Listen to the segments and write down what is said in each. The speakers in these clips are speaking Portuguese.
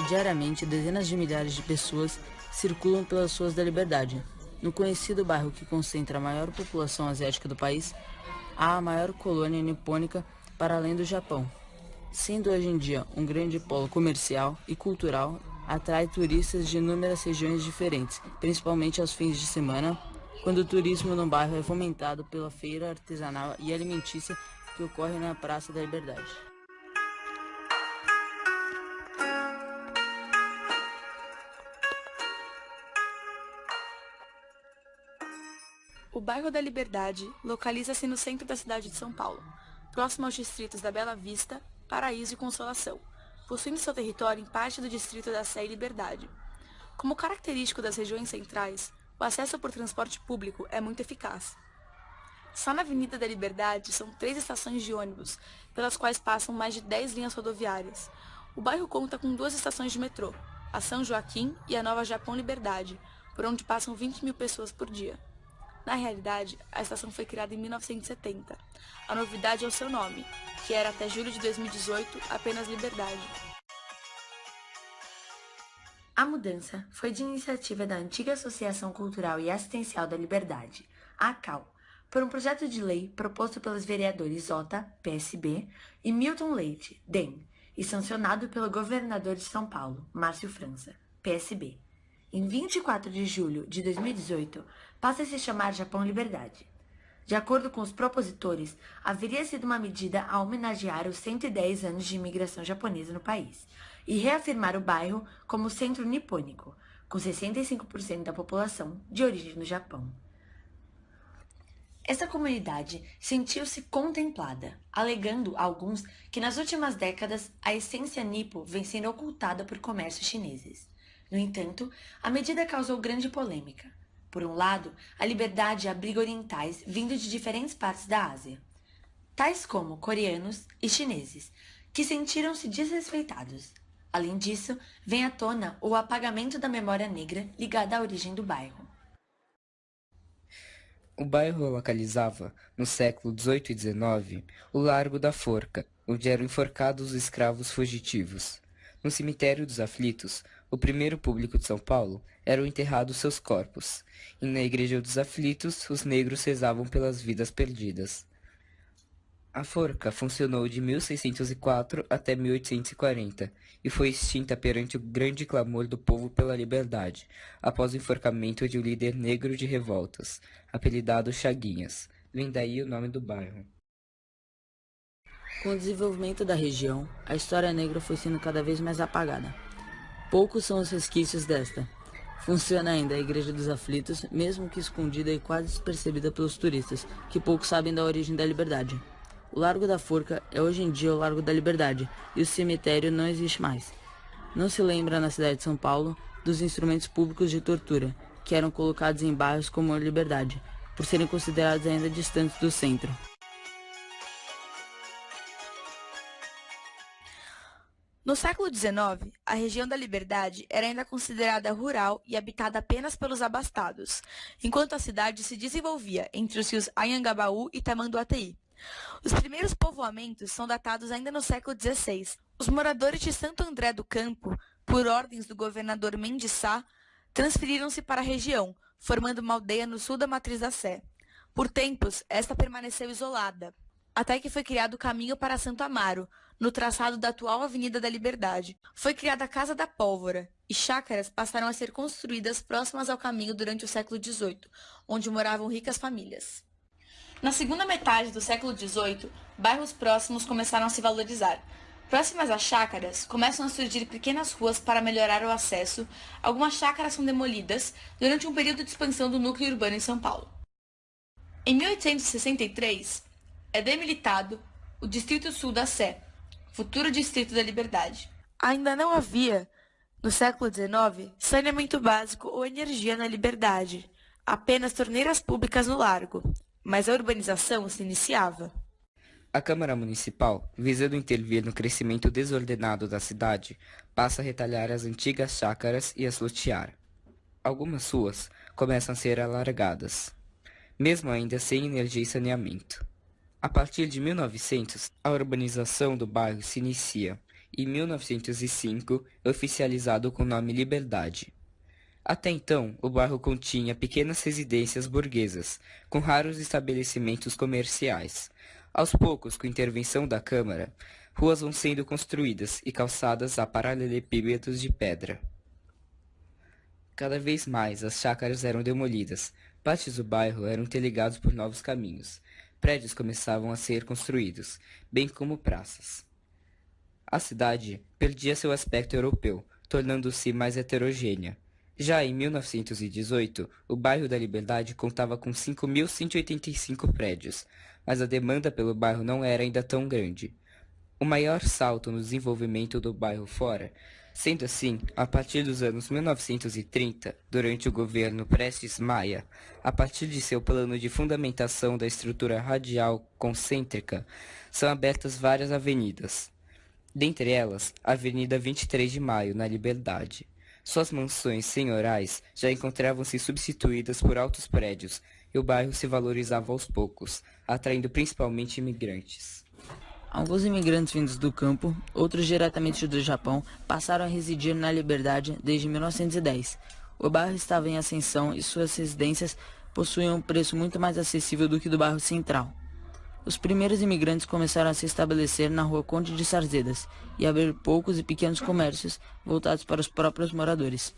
e diariamente dezenas de milhares de pessoas circulam pelas ruas da Liberdade. No conhecido bairro que concentra a maior população asiática do país, há a maior colônia nipônica para além do Japão. Sendo hoje em dia um grande polo comercial e cultural, atrai turistas de inúmeras regiões diferentes, principalmente aos fins de semana, quando o turismo no bairro é fomentado pela feira artesanal e alimentícia que ocorre na Praça da Liberdade. O bairro da Liberdade localiza-se no centro da cidade de São Paulo, próximo aos distritos da Bela Vista, Paraíso e Consolação, possuindo seu território em parte do distrito da Sé e Liberdade. Como característico das regiões centrais, o acesso por transporte público é muito eficaz. Só na Avenida da Liberdade são 3 estações de ônibus, pelas quais passam mais de 10 linhas rodoviárias. O bairro conta com 2 estações de metrô, a São Joaquim e a Nova Japão Liberdade, por onde passam 20 mil pessoas por dia. Na realidade, a estação foi criada em 1970. A novidade é o seu nome, que era até julho de 2018 apenas Liberdade. A mudança foi de iniciativa da antiga Associação Cultural e Assistencial da Liberdade, a ACAL, por um projeto de lei proposto pelos vereadores Ota, PSB, e Milton Leite, DEM, e sancionado pelo governador de São Paulo, Márcio França, PSB. Em 24 de julho de 2018, passa a se chamar Japão Liberdade. De acordo com os propositores, haveria sido uma medida a homenagear os 110 anos de imigração japonesa no país e reafirmar o bairro como centro nipônico, com 65% da população de origem no Japão. Essa comunidade sentiu-se contemplada, alegando alguns que nas últimas décadas a essência nipo vem sendo ocultada por comércios chineses. No entanto, a medida causou grande polêmica. Por um lado, a Liberdade abriga orientais vindos de diferentes partes da Ásia, tais como coreanos e chineses, que sentiram-se desrespeitados. Além disso, vem à tona o apagamento da memória negra ligada à origem do bairro. O bairro localizava, no século XVIII e XIX, o Largo da Forca, onde eram enforcados os escravos fugitivos. No cemitério dos Aflitos, o primeiro público de São Paulo, eram enterrados seus corpos, e na Igreja dos Aflitos os negros rezavam pelas vidas perdidas. A forca funcionou de 1604 até 1840 e foi extinta perante o grande clamor do povo pela liberdade, após o enforcamento de um líder negro de revoltas, apelidado Chaguinhas. Vem daí o nome do bairro. Com o desenvolvimento da região, a história negra foi sendo cada vez mais apagada. Poucos são os resquícios desta. Funciona ainda a Igreja dos Aflitos, mesmo que escondida e quase despercebida pelos turistas, que pouco sabem da origem da Liberdade. O Largo da Forca é hoje em dia o Largo da Liberdade, e o cemitério não existe mais. Não se lembra na cidade de São Paulo dos instrumentos públicos de tortura, que eram colocados em bairros como a Liberdade, por serem considerados ainda distantes do centro. No século XIX, a região da Liberdade era ainda considerada rural e habitada apenas pelos abastados, enquanto a cidade se desenvolvia entre os rios Anhangabaú e Tamanduateí. Os primeiros povoamentos são datados ainda no século XVI. Os moradores de Santo André do Campo, por ordens do governador Mendes Sá, transferiram-se para a região, formando uma aldeia no sul da Matriz da Sé. Por tempos, esta permaneceu isolada, até que foi criado o caminho para Santo Amaro, no traçado da atual Avenida da Liberdade. Foi criada a Casa da Pólvora, e chácaras passaram a ser construídas próximas ao caminho durante o século XVIII, onde moravam ricas famílias. Na segunda metade do século XVIII, bairros próximos começaram a se valorizar. Próximas às chácaras, começam a surgir pequenas ruas para melhorar o acesso. Algumas chácaras são demolidas durante um período de expansão do núcleo urbano em São Paulo. Em 1863, é demilitado o Distrito Sul da Sé, futuro Distrito da Liberdade. Ainda não havia, no século XIX, saneamento básico ou energia na Liberdade, apenas torneiras públicas no largo, mas a urbanização se iniciava. A Câmara Municipal, visando intervir no crescimento desordenado da cidade, passa a retalhar as antigas chácaras e as lotear. Algumas ruas começam a ser alargadas, mesmo ainda sem energia e saneamento. A partir de 1900, a urbanização do bairro se inicia e em 1905 oficializado com o nome Liberdade. Até então, o bairro continha pequenas residências burguesas, com raros estabelecimentos comerciais. Aos poucos, com intervenção da Câmara, ruas vão sendo construídas e calçadas a paralelepípedos de pedra. Cada vez mais, as chácaras eram demolidas, pátios do bairro eram interligados por novos caminhos, prédios começavam a ser construídos, bem como praças. A cidade perdia seu aspecto europeu, tornando-se mais heterogênea. Já em 1918, o bairro da Liberdade contava com 5.185 prédios, mas a demanda pelo bairro não era ainda tão grande. O maior salto no desenvolvimento do bairro fora, sendo assim, a partir dos anos 1930, durante o governo Prestes Maia, a partir de seu plano de fundamentação da estrutura radial concêntrica, são abertas várias avenidas. Dentre elas, a Avenida 23 de Maio, na Liberdade. Suas mansões senhorais já encontravam-se substituídas por altos prédios, e o bairro se valorizava aos poucos, atraindo principalmente imigrantes. Alguns imigrantes vindos do campo, outros diretamente do Japão, passaram a residir na Liberdade desde 1910. O bairro estava em ascensão e suas residências possuíam um preço muito mais acessível do que do bairro central. Os primeiros imigrantes começaram a se estabelecer na rua Conde de Sarzedas e abrir poucos e pequenos comércios voltados para os próprios moradores.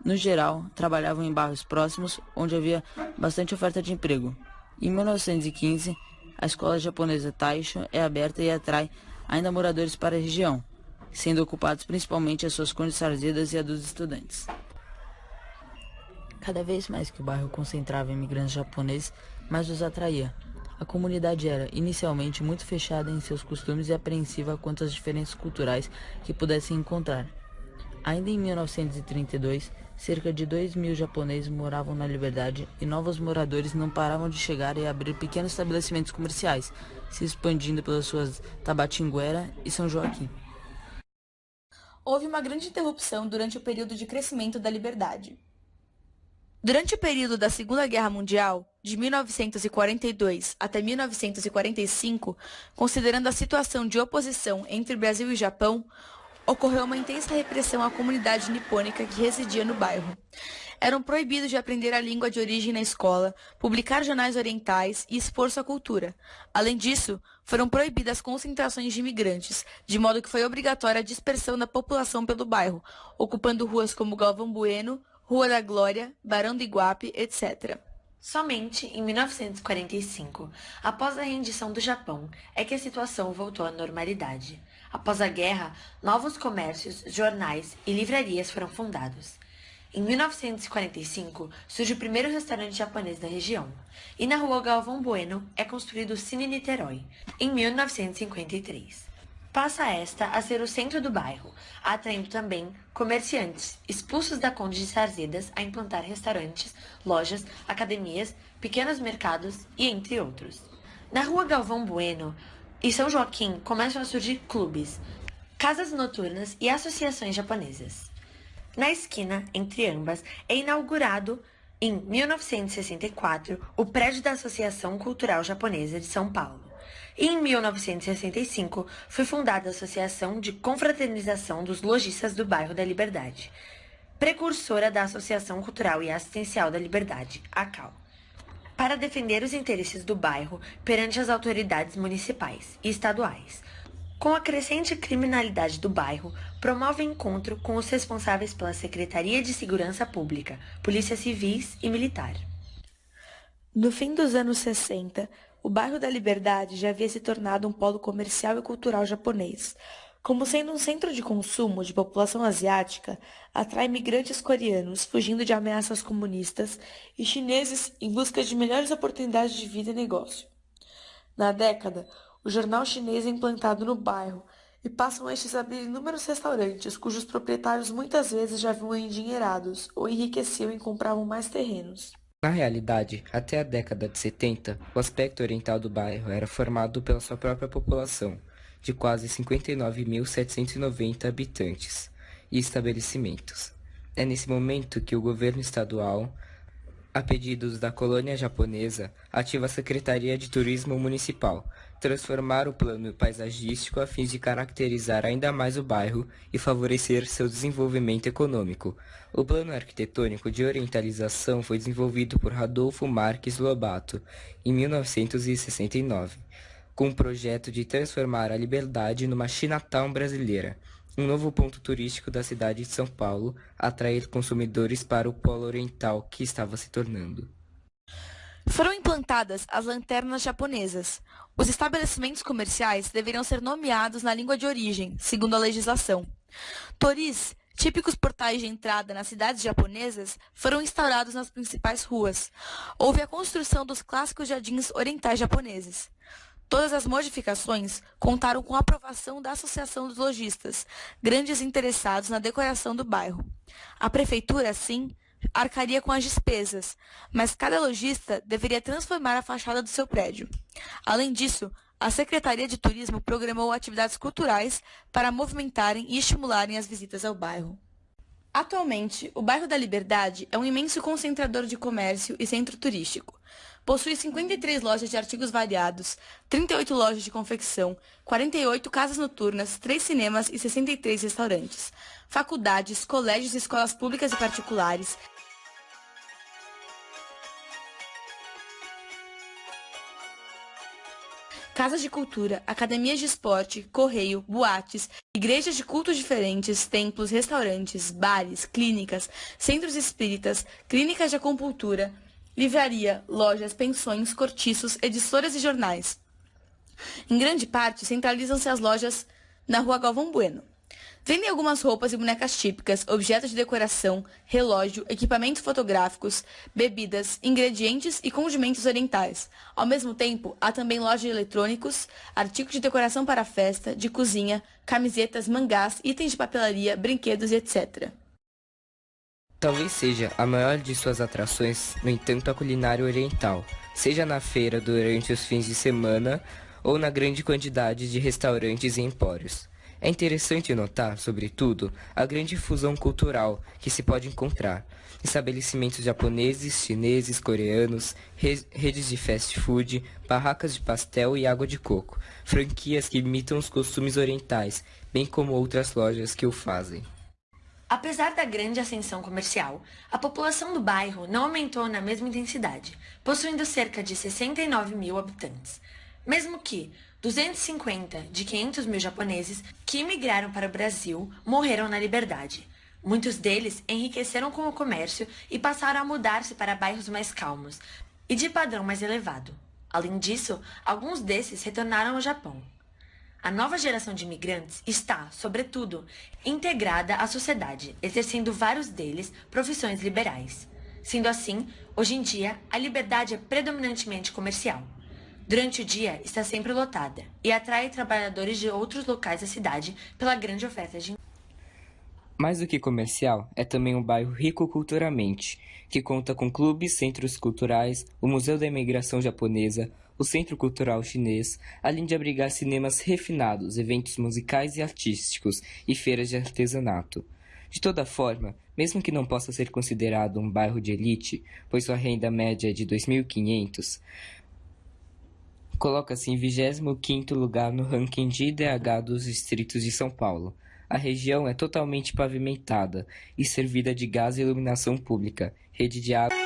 No geral, trabalhavam em bairros próximos, onde havia bastante oferta de emprego. Em 1915, a escola japonesa Taisho é aberta e atrai ainda moradores para a região, sendo ocupados principalmente as suas Conde de Sarzedas e a dos estudantes. Cada vez mais que o bairro concentrava imigrantes japoneses, mais os atraía. A comunidade era, inicialmente, muito fechada em seus costumes e apreensiva quanto às diferenças culturais que pudessem encontrar. Ainda em 1932, cerca de 2.000 japoneses moravam na Liberdade e novos moradores não paravam de chegar e abrir pequenos estabelecimentos comerciais, se expandindo pelas suas Tabatinguera e São Joaquim. Houve uma grande interrupção durante o período de crescimento da Liberdade. Durante o período da Segunda Guerra Mundial, de 1942 até 1945, considerando a situação de oposição entre Brasil e Japão, ocorreu uma intensa repressão à comunidade nipônica que residia no bairro. Eram proibidos de aprender a língua de origem na escola, publicar jornais orientais e expor sua cultura. Além disso, foram proibidas concentrações de imigrantes, de modo que foi obrigatória a dispersão da população pelo bairro, ocupando ruas como Galvão Bueno, Rua da Glória, Barão do Iguape, etc. Somente em 1945, após a rendição do Japão, é que a situação voltou à normalidade. Após a guerra, novos comércios, jornais e livrarias foram fundados. Em 1945, surge o primeiro restaurante japonês da região, e na rua Galvão Bueno é construído o Cine Niterói, em 1953. Passa esta a ser o centro do bairro, atraindo também comerciantes expulsos da Conde de Sarzedas a implantar restaurantes, lojas, academias, pequenos mercados e entre outros. Na rua Galvão Bueno e São Joaquim começam a surgir clubes, casas noturnas e associações japonesas. Na esquina, entre ambas, é inaugurado, em 1964, o prédio da Associação Cultural Japonesa de São Paulo. E em 1965, foi fundada a Associação de Confraternização dos Lojistas do Bairro da Liberdade, precursora da Associação Cultural e Assistencial da Liberdade, ACAL, para defender os interesses do bairro perante as autoridades municipais e estaduais. Com a crescente criminalidade do bairro, promove encontro com os responsáveis pela Secretaria de Segurança Pública, Polícia Civis e Militar. No fim dos anos 60, o bairro da Liberdade já havia se tornado um polo comercial e cultural japonês. Como sendo um centro de consumo de população asiática, atrai imigrantes coreanos fugindo de ameaças comunistas e chineses em busca de melhores oportunidades de vida e negócio. Na década, o jornal chinês é implantado no bairro e passam estes a abrir inúmeros restaurantes cujos proprietários muitas vezes já vinham endinheirados ou enriqueciam e compravam mais terrenos. Na realidade, até a década de 70, o aspecto oriental do bairro era formado pela sua própria população, de quase 59.790 habitantes e estabelecimentos. É nesse momento que o governo estadual A pedidos da colônia japonesa, ativa a Secretaria de Turismo Municipal transformar o plano paisagístico a fim de caracterizar ainda mais o bairro e favorecer seu desenvolvimento econômico. O plano arquitetônico de orientalização foi desenvolvido por Rodolfo Marques Lobato, em 1969, com o projeto de transformar a Liberdade numa Chinatown brasileira, um novo ponto turístico da cidade de São Paulo, atrair consumidores para o polo oriental que estava se tornando. Foram implantadas as lanternas japonesas. Os estabelecimentos comerciais deveriam ser nomeados na língua de origem, segundo a legislação. Toris, típicos portais de entrada nas cidades japonesas, foram instaurados nas principais ruas. Houve a construção dos clássicos jardins orientais japoneses. Todas as modificações contaram com a aprovação da Associação dos Lojistas, grandes interessados na decoração do bairro. A prefeitura, assim, arcaria com as despesas, mas cada lojista deveria transformar a fachada do seu prédio. Além disso, a Secretaria de Turismo programou atividades culturais para movimentarem e estimularem as visitas ao bairro. Atualmente, o bairro da Liberdade é um imenso concentrador de comércio e centro turístico. Possui 53 lojas de artigos variados, 38 lojas de confecção, 48 casas noturnas, 3 cinemas e 63 restaurantes, faculdades, colégios e escolas públicas e particulares, casas de cultura, academias de esporte, correio, boates, igrejas de cultos diferentes, templos, restaurantes, bares, clínicas, centros espíritas, clínicas de acupuntura, livraria, lojas, pensões, cortiços, editoras e jornais. Em grande parte, centralizam-se as lojas na Rua Galvão Bueno. Vendem algumas roupas e bonecas típicas, objetos de decoração, relógio, equipamentos fotográficos, bebidas, ingredientes e condimentos orientais. Ao mesmo tempo, há também loja de eletrônicos, artigos de decoração para festa, de cozinha, camisetas, mangás, itens de papelaria, brinquedos e etc. Talvez seja a maior de suas atrações, no entanto, a culinária oriental, seja na feira durante os fins de semana ou na grande quantidade de restaurantes e empórios. É interessante notar, sobretudo, a grande fusão cultural que se pode encontrar. Estabelecimentos japoneses, chineses, coreanos, redes de fast food, barracas de pastel e água de coco, franquias que imitam os costumes orientais, bem como outras lojas que o fazem. Apesar da grande ascensão comercial, a população do bairro não aumentou na mesma intensidade, possuindo cerca de 69 mil habitantes. Mesmo que 250 de 500 mil japoneses que imigraram para o Brasil morreram na Liberdade. Muitos deles enriqueceram com o comércio e passaram a mudar-se para bairros mais calmos e de padrão mais elevado. Além disso, alguns desses retornaram ao Japão. A nova geração de imigrantes está, sobretudo, integrada à sociedade, exercendo vários deles profissões liberais. Sendo assim, hoje em dia, a Liberdade é predominantemente comercial. Durante o dia, está sempre lotada e atrai trabalhadores de outros locais da cidade pela grande oferta de emprego. Mais do que comercial, é também um bairro rico culturalmente, que conta com clubes, centros culturais, o Museu da Imigração Japonesa, o Centro Cultural Chinês, além de abrigar cinemas refinados, eventos musicais e artísticos e feiras de artesanato. De toda forma, mesmo que não possa ser considerado um bairro de elite, pois sua renda média é de 2.500, coloca-se em 25º lugar no ranking de IDH dos distritos de São Paulo. A região é totalmente pavimentada e servida de gás e iluminação pública, rede de água...